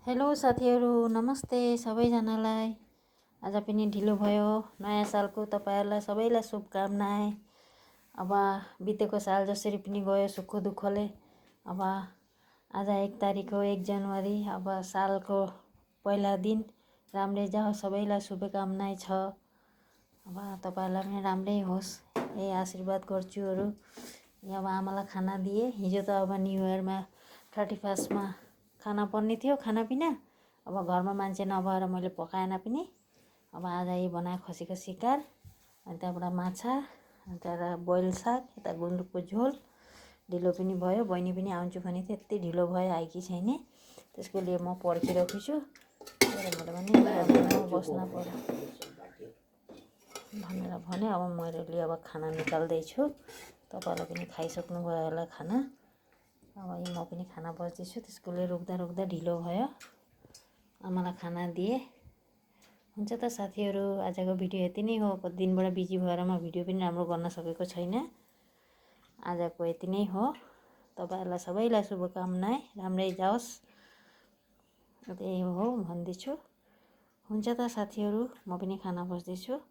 Hello साथीहरू, नमस्ते सबैजनालाई। आज पनि ढिलो भयो। नयाँ सालको तपाईहरुलाई सबैलाई शुभकामना। अब बितेको साल जसरी पनि गयो सुख दुःखले। अब आज 1 तारिक हो, 1 जनवरी। अब सालको पहिला दिन राम्रै जाओस्, सबैलाई शुभकामना छ। अब तपाईहरुलाई पनि राम्रै होस्, यही आशीर्वाद गर्छुहरु। अब आमालाई खाना दिए। हिजो त अब न्यू इयरमा 31 मा खाना पर्ने थियो, खानापिना। अब घरमा मान्छे नभएर मैले पकाएन पनि। अब आज यही बनाए खसीको शिकार, अनि त्यहाँबाट माछा, अनि त्यहाँबाट बोइल साग, यता गुन्द्रुकको झोल। ढिलो पनि भयो, बहिनी पनि आउँछु भने त्यति ढिलो भयो, आएकी छैन। त्यसको लिए म पर्खिरहेको छु। बस्न पर्यो भनेर भने अब मैले अब खाना निकाल्दैछु। तपाईहरुले पनि खाइसक्नु भयो होला खाना। अब म पनि खाना बस्दैछु, त्यसको लिए रोक्दा ढिलो भयो। आमालाई खाना दिए। हुन्छ त साथीहरू, आजको भिडियो यति नै हो। दिनबाट बिजी भएर म भिडियो पनि राम्रो गर्न सकेको छैन। आजको यति नै हो। तपाईहरुलाई सबैलाई शुभकामना, राम्रै जाओस्, त्यही हो भन्दैछु। हुन्छ त साथीहरू, म पनि खाना बस्दैछु।